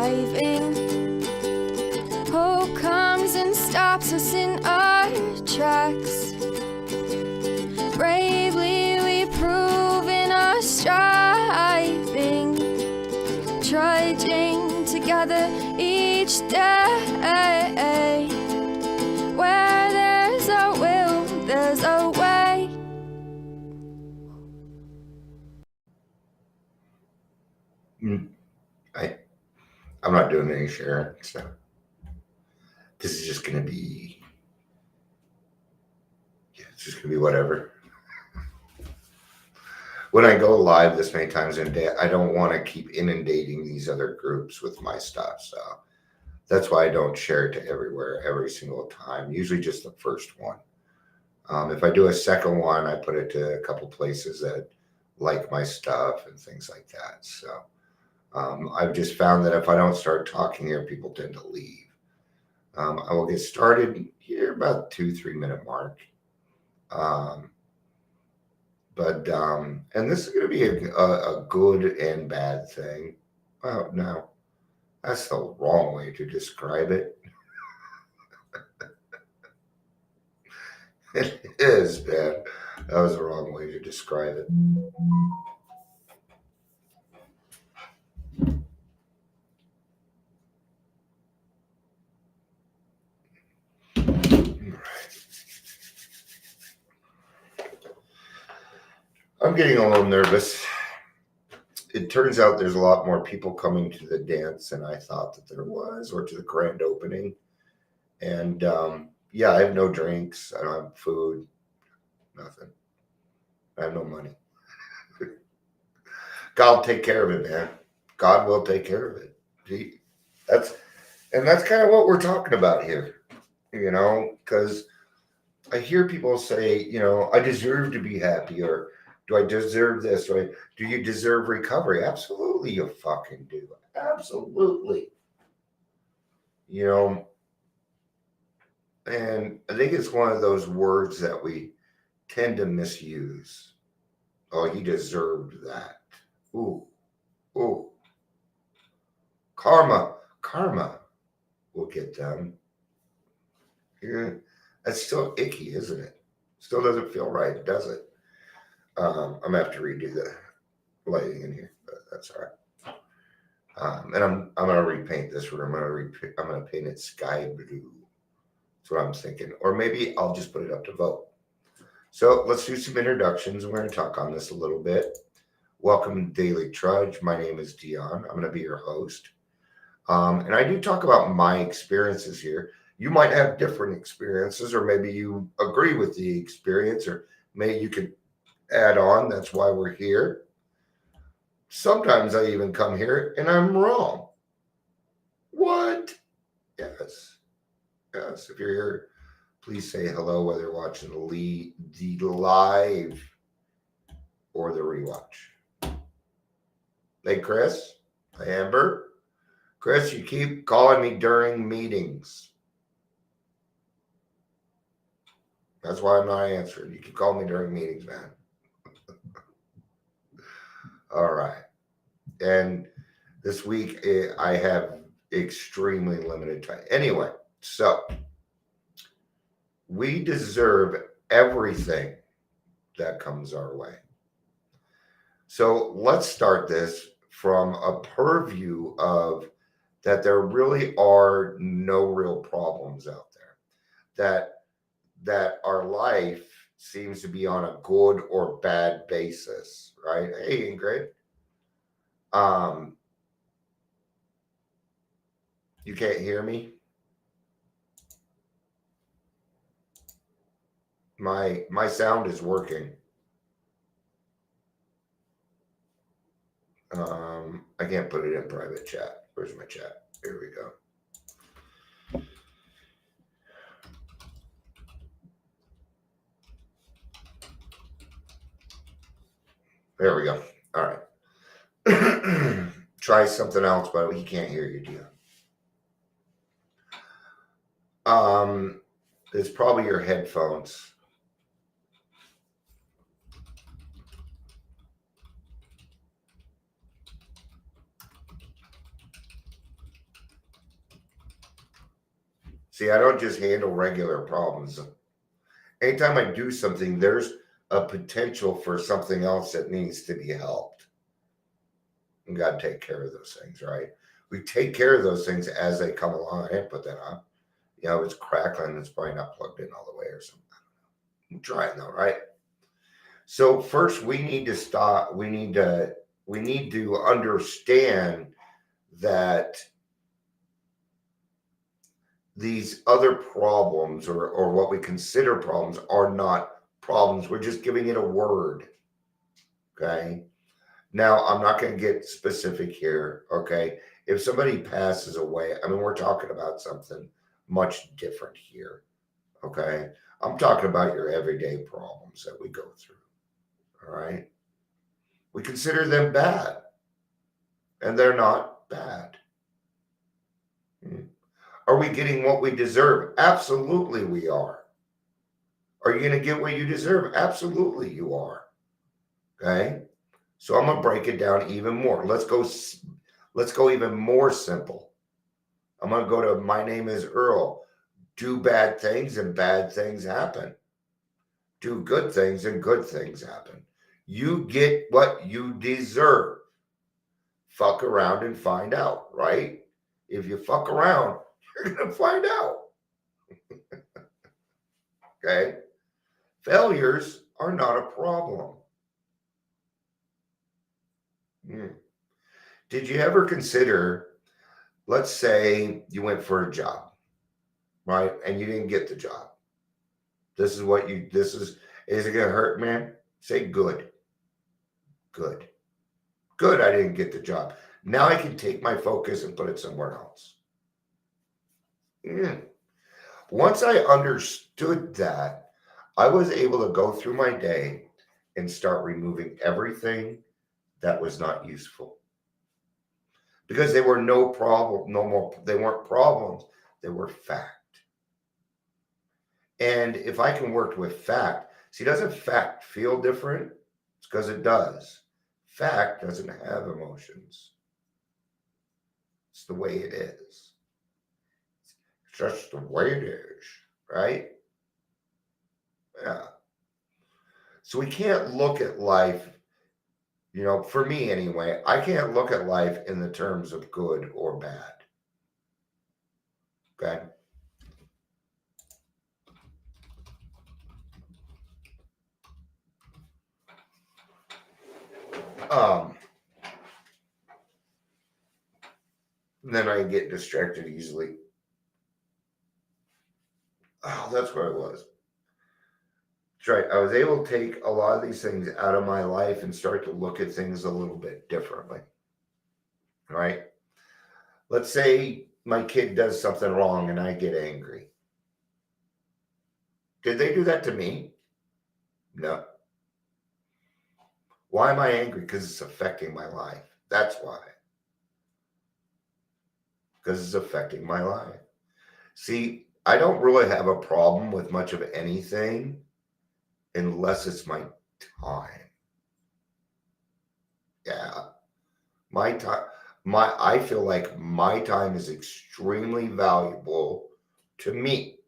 driving. Hope comes and stops us in our tracks. Bravely we prove in our striving, trudging together each day. Where there's a will, there's a way. I'm not doing any sharing, so this is just gonna be, it's just gonna be whatever. When I go live this many times in a day, I don't want to keep inundating these other groups with my stuff, so that's why I don't share it to everywhere every single time. Usually just the first one. If I do a second one, I put it to a couple places that like my stuff and things like that. So I've just found that if I don't start talking here, people tend to leave. I will get started here about 2-3 minute mark. And this is going to be a good and bad thing. Well, no, that's the wrong way to describe it. It is bad. That was the wrong way to describe it. I'm getting a little nervous. It turns out there's a lot more people coming to the dance than I thought that there was, or to the grand opening. And yeah, I have no drinks. I don't have food. Nothing. I have no money. God will take care of it, man. God will take care of it. That's kind of what we're talking about here, because I hear people say, I deserve to be happy, or do I deserve this? Or do you deserve recovery? Absolutely, you fucking do. Absolutely. And I think it's one of those words that we tend to misuse. Oh, he deserved that. Ooh. Karma will get them. Yeah, that's still icky, isn't it? Still doesn't feel right, does it? I'm gonna have to redo the lighting in here, but that's all right. And I'm gonna repaint this room. I'm gonna paint it sky blue. That's what I'm thinking. Or maybe I'll just put it up to vote. So let's do some introductions. We're gonna talk on this a little bit. Welcome to Daily Trudge. My name is Dion. I'm gonna be your host. And I do talk about my experiences here. You might have different experiences, or maybe you agree with the experience, or maybe you could add on. That's why we're here. Sometimes I even come here and I'm wrong. What? Yes. If you're here, please say hello, whether you're watching the live or the rewatch. Hey, Chris. Hey, Amber. Chris, you keep calling me during meetings. That's why I'm not answering. You keep calling me during meetings, man. All right. And this week I have extremely limited time. Anyway, so we deserve everything that comes our way. So let's start this from a purview of that there really are no real problems out there. That our life seems to be on a good or bad basis, right? Hey, Ingrid. You can't hear me? My sound is working. I can't put it in private chat. Where's my chat? Here we go. There we go. All right. Try something else, but he can't hear you, Dion. It's probably your headphones. See, I don't just handle regular problems. Anytime I do something, there's a potential for something else that needs to be helped. And got to take care of those things, right? We take care of those things as they come along. I didn't put that on. You know, it's crackling. It's probably not plugged in all the way or something. I'm trying though, right? So first, we need to stop. We need to understand that these other problems or what we consider problems are not problems. We're just giving it a word. Okay. Now, I'm not going to get specific here. Okay. If somebody passes away, I mean, we're talking about something much different here. Okay. I'm talking about your everyday problems that we go through. All right. We consider them bad, and they're not bad. Are we getting what we deserve? Absolutely, we are. Are you going to get what you deserve? Absolutely, you are. Okay. So I'm going to break it down even more. Let's go even more simple. I'm going to go to my name is Earl. Do bad things and bad things happen. Do good things and good things happen. You get what you deserve. Fuck around and find out, right? If you fuck around, you're going to find out. Okay? Failures are not a problem. Did you ever consider, let's say you went for a job, right? And you didn't get the job. Is it going to hurt, man? Say good. Good. Good, I didn't get the job. Now I can take my focus and put it somewhere else. Once I understood that, I was able to go through my day and start removing everything that was not useful. Because they were no problem, no more, they weren't problems, they were fact. And if I can work with fact, see, doesn't fact feel different? It's because it does. Fact doesn't have emotions. It's the way it is. It's just the way it is, right? Yeah. So we can't look at life, for me anyway, I can't look at life in the terms of good or bad. Okay? Then I get distracted easily. Oh, that's where it was. That's right. I was able to take a lot of these things out of my life and start to look at things a little bit differently. Right? Let's say my kid does something wrong and I get angry. Did they do that to me? No. Why am I angry? Because it's affecting my life. That's why. Because it's affecting my life. See, I don't really have a problem with much of anything unless it's my time. Yeah. My time, I feel like my time is extremely valuable to me.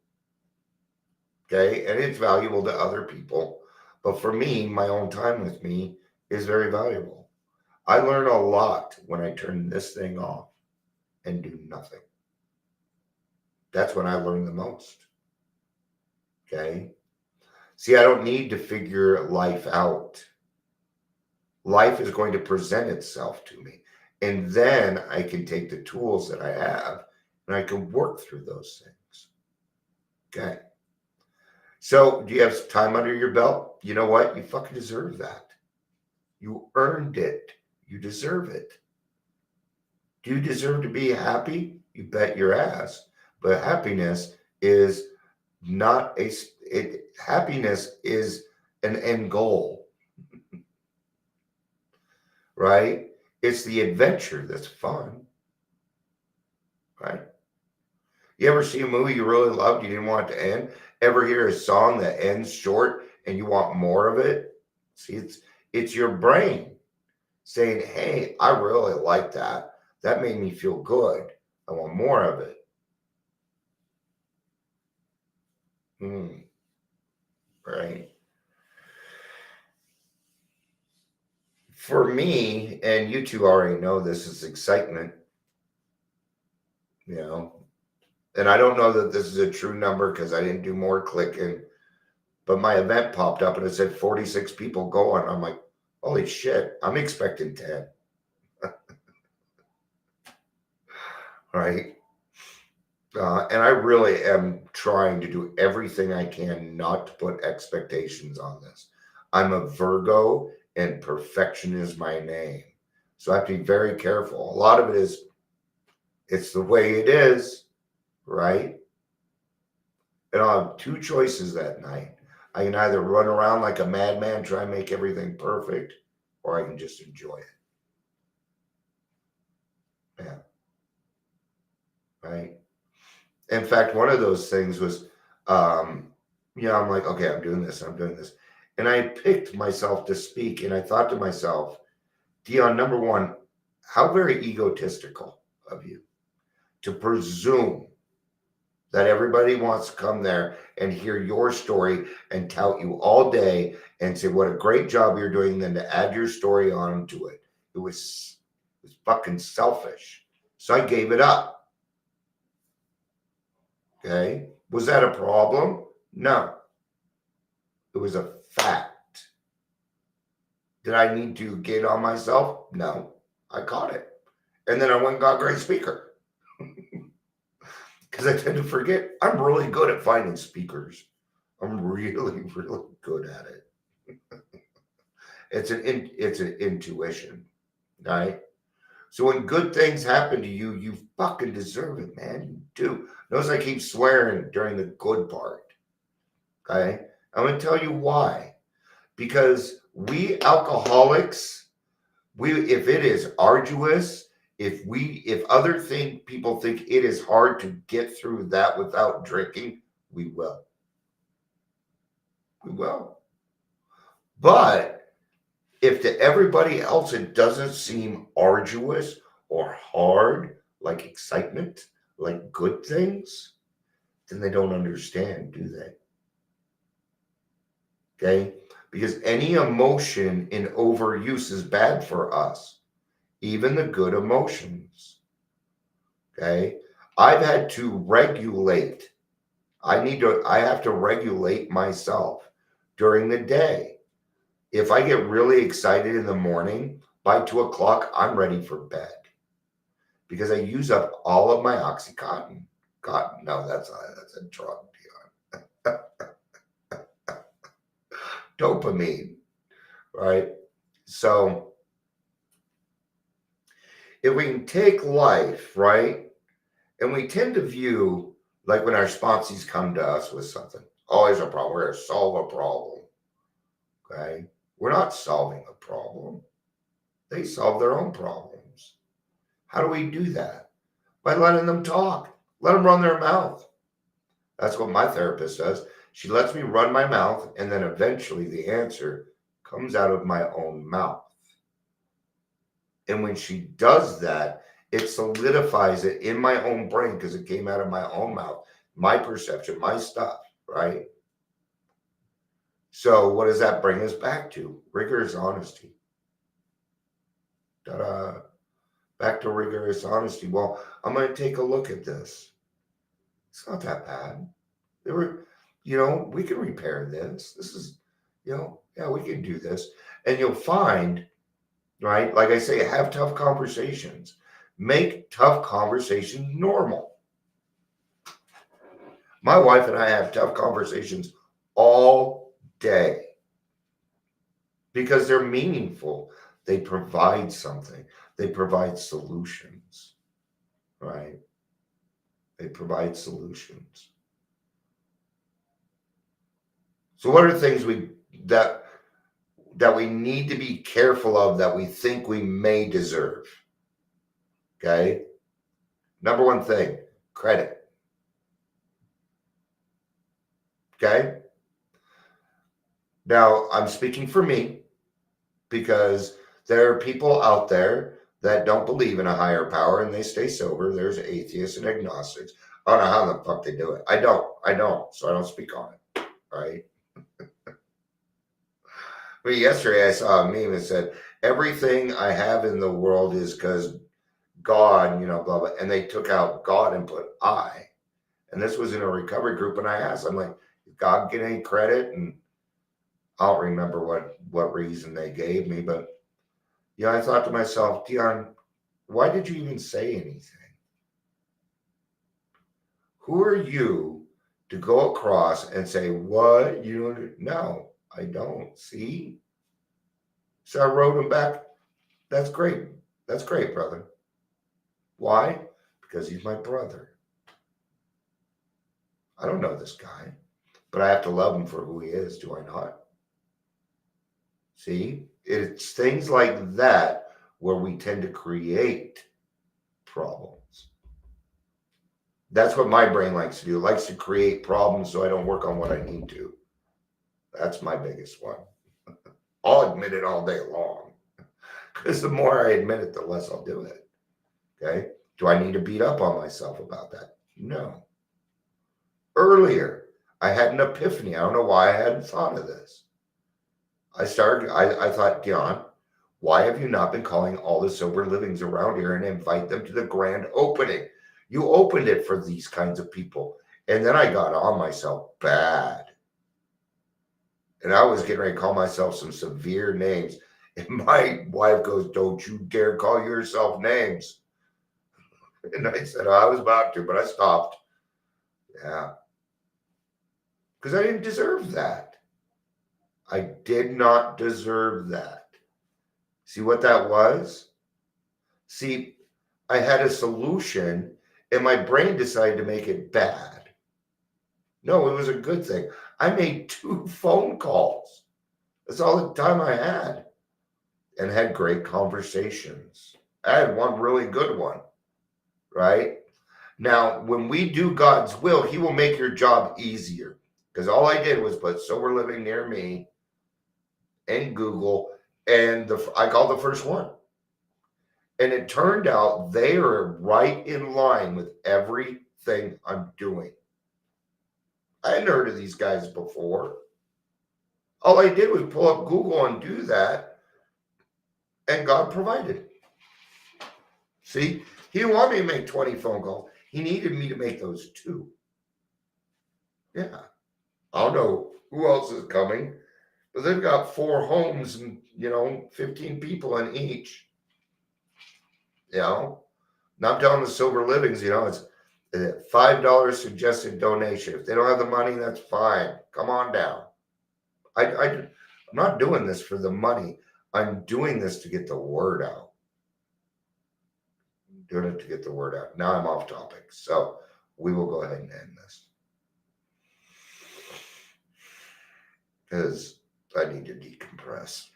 Okay. And it's valuable to other people. But for me, my own time with me is very valuable. I learn a lot when I turn this thing off and do nothing. That's when I learn the most. Okay. See, I don't need to figure life out. Life is going to present itself to me. And then I can take the tools that I have and I can work through those things. Okay. So, do you have time under your belt? You know what? You fucking deserve that. You earned it. You deserve it. Do you deserve to be happy? You bet your ass. But happiness is not happiness is an end goal. Right? It's the adventure that's fun. Right? You ever see a movie you really loved, you didn't want it to end? Ever hear a song that ends short and you want more of it? See, it's your brain saying, hey, I really like that. That made me feel good. I want more of it. Right. For me, and you two already know this, is excitement, you know. And I don't know that this is a true number because I didn't do more clicking, but my event popped up and it said 46 people going. I'm like, holy shit, I'm expecting 10. Right. And I really am trying to do everything I can not to put expectations on this. I'm a Virgo and perfection is my name. So I have to be very careful. A lot of it is, it's the way it is, right? And I'll have two choices that night. I can either run around like a madman, try and make everything perfect, or I can just enjoy it. Yeah. Right. In fact, one of those things was, I'm like, okay, I'm doing this, I'm doing this. And I picked myself to speak, and I thought to myself, Dion, number one, how very egotistical of you to presume that everybody wants to come there and hear your story and tout you all day and say what a great job you're doing, then to add your story onto it. It was fucking selfish. So I gave it up. Okay. Was that a problem? No. It was a fact. Did I need to get on myself? No. I caught it. And then I went and got a great speaker. Because I tend to forget. I'm really good at finding speakers. I'm really, really good at it. It's an intuition, right? So when good things happen to you, you fucking deserve it, man. You do. Notice I keep swearing during the good part. Okay? I'm going to tell you why. Because we alcoholics, if it is arduous, if other people think it is hard to get through that without drinking, we will. We will. But if to everybody else it doesn't seem arduous or hard, like excitement, like good things, then they don't understand, do they? Okay? Because any emotion in overuse is bad for us, even the good emotions. Okay? I've had to regulate. I have to regulate myself during the day. If I get really excited in the morning, by 2 o'clock, I'm ready for bed because I use up all of my Oxycontin. God, no, that's a drug, Dion. Dopamine, right? So if we can take life, right, and we tend to view, like when our sponsees come to us with something, oh, there's a problem, we're going to solve a problem, okay? We're not solving a problem. They solve their own problems. How do we do that? By letting them talk. Let them run their mouth. That's what my therapist does. She lets me run my mouth, and then eventually the answer comes out of my own mouth. And when she does that, it solidifies it in my own brain because it came out of my own mouth, my perception, my stuff, right? So what does that bring us back to? Rigorous honesty. Ta-da. Back to rigorous honesty. Well, I'm going to take a look at this. It's not that bad. We can repair this. This is, yeah, we can do this. And you'll find, right? Like I say, have tough conversations. Make tough conversations normal. My wife and I have tough conversations all day because they're meaningful. They provide something. They provide solutions, right? They provide solutions. So what are things that we need to be careful of that we think we may deserve? Okay. Number one thing, credit. Okay. Now I'm speaking for me because there are people out there that don't believe in a higher power and they stay sober. There's atheists and agnostics. I don't know how the fuck they do it. I don't. I don't, so I don't speak on it, right? But yesterday I saw a meme that said, everything I have in the world is because God, blah, blah. And they took out God and put I. And this was in a recovery group. And I asked, I'm like, did God get any credit? And I don't remember what reason they gave me. But, I thought to myself, Dion, why did you even say anything? Who are you to go across and say, what? No, I don't. See? So I wrote him back. That's great. That's great, brother. Why? Because he's my brother. I don't know this guy, but I have to love him for who he is, do I not? See? It's things like that where we tend to create problems. That's what my brain likes to do. It likes to create problems so I don't work on what I need to. That's my biggest one. I'll admit it all day long. Because the more I admit it, the less I'll do it. Okay? Do I need to beat up on myself about that? No. Earlier, I had an epiphany. I don't know why I hadn't thought of this. I thought, Dion, why have you not been calling all the sober livings around here and invite them to the grand opening? You opened it for these kinds of people. And then I got on myself bad. And I was getting ready to call myself some severe names. And my wife goes, don't you dare call yourself names. And I said, I was about to, but I stopped. Yeah. Because I didn't deserve that. I did not deserve that. See what that was? See, I had a solution and my brain decided to make it bad. No, it was a good thing. I made 2 phone calls. That's all the time I had. And had great conversations. I had one really good one, right? Now, when we do God's will, he will make your job easier. Because all I did was put sober living near me and Google, and I called the first one. And it turned out they are right in line with everything I'm doing. I hadn't heard of these guys before. All I did was pull up Google and do that, and God provided. See, he didn't want me to make 20 phone calls. He needed me to make those 2. Yeah. I don't know who else is coming, but they've got 4 homes and, 15 people in each. Now I'm telling the sober livings, it's a $5 suggested donation. If they don't have the money, that's fine. Come on down. I'm not doing this for the money. I'm doing this to get the word out. I'm doing it to get the word out. Now I'm off topic. So we will go ahead and end this. Because I need to decompress.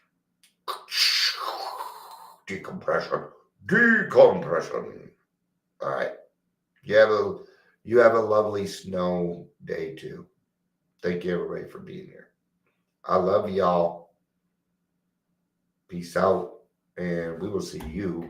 Decompression. All right. You have a lovely snow day too. Thank you everybody for being here. I love y'all. Peace out. And we will see you